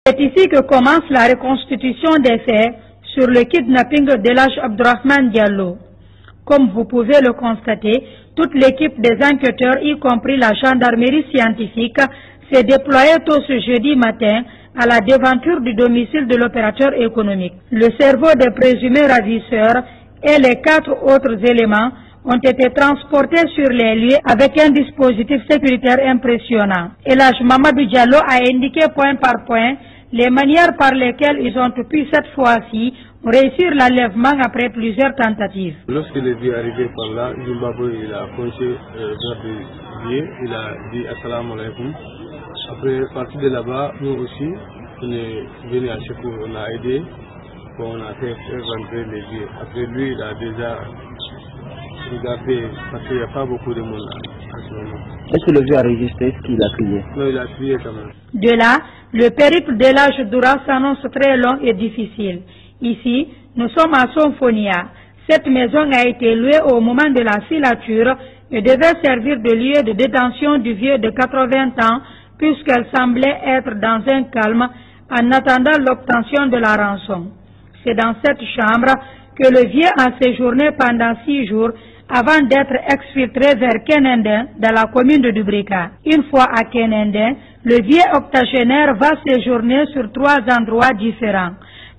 C'est ici que commence la reconstitution des faits sur le kidnapping d'Elhadj Abdourahmane Diallo. Comme vous pouvez le constater, toute l'équipe des enquêteurs, y compris la gendarmerie scientifique, s'est déployée tôt ce jeudi matin à la devanture du domicile de l'opérateur économique. Le cerveau des présumés ravisseurs et les 4 autres éléments ont été transportés sur les lieux avec un dispositif sécuritaire impressionnant. Elhadj Mamadou Diallo a indiqué point par point les manières par lesquelles ils ont pu cette fois-ci réussir l'enlèvement après plusieurs tentatives. Lorsqu'il est vu arriver par là, Zimbabwe, il a penché vers le biais, il a dit assalamu alaikum. Après, partir de là-bas, nous aussi, on est venu à Chekou, on a aidé, on a fait rentrer les biais. Après lui, il a déjà regardé, parce qu'il n'y a pas beaucoup de monde là, en ce moment. Est-ce que le vieux a résisté? Est-ce qu'il a crié? Non, il a crié quand même. De là, le périple d'Elhadj Doura s'annonce très long et difficile. Ici, nous sommes à Sonfonia. Cette maison a été louée au moment de la filature et devait servir de lieu de détention du vieux de 80 ans, puisqu'elle semblait être dans un calme en attendant l'obtention de la rançon. C'est dans cette chambre que le vieux a séjourné pendant 6 jours avant d'être exfiltré vers Kenenden, dans la commune de Dubrika. Une fois à Kenenden, le vieux octogénaire va séjourner sur 3 endroits différents.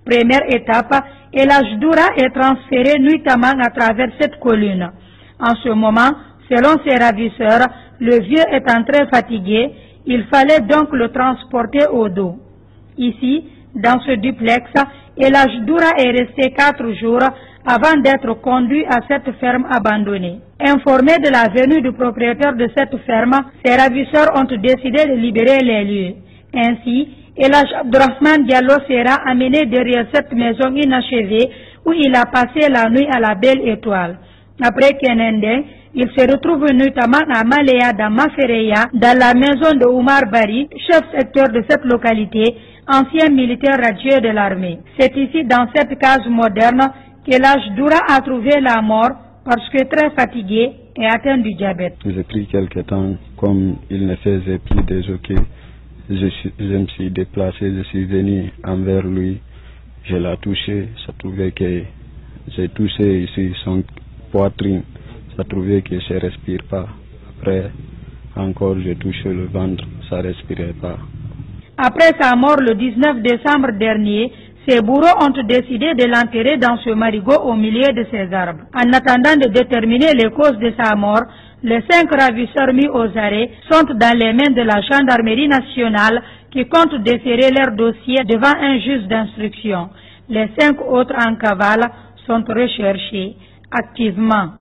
Première étape, Elhadj Doura est transféré nuitamment à travers cette colline. En ce moment, selon ses ravisseurs, le vieux étant très fatigué, il fallait donc le transporter au dos. Ici, dans ce duplex, Elhadj Doura est resté 4 jours avant d'être conduit à cette ferme abandonnée. Informés de la venue du propriétaire de cette ferme, ses ravisseurs ont décidé de libérer les lieux. Ainsi, Elhadj Abdourahmane Diallo sera amené derrière cette maison inachevée où il a passé la nuit à la Belle Étoile. Après Kenenden, il se retrouve notamment à Malea dans Mafereya, dans la maison de Oumar Bari, chef secteur de cette localité, ancien militaire radié de l'armée. C'est ici, dans cette case moderne, qu'Elhadj Doura a trouvé la mort parce que très fatigué et atteint du diabète. J'ai pris quelque temps, comme il ne faisait plus des hoquets, je me suis déplacé, je suis venu envers lui, je l'ai touché, ça trouvait que j'ai touché ici son poitrine, ça trouvait que ça ne respire pas. Après, encore j'ai touché le ventre, ça ne respirait pas. Après sa mort le 19 décembre dernier, ses bourreaux ont décidé de l'enterrer dans ce marigot au milieu de ses arbres. En attendant de déterminer les causes de sa mort, les 5 ravisseurs mis aux arrêts sont dans les mains de la gendarmerie nationale qui compte déférer leur dossier devant un juge d'instruction. Les 5 autres en cavale sont recherchés activement.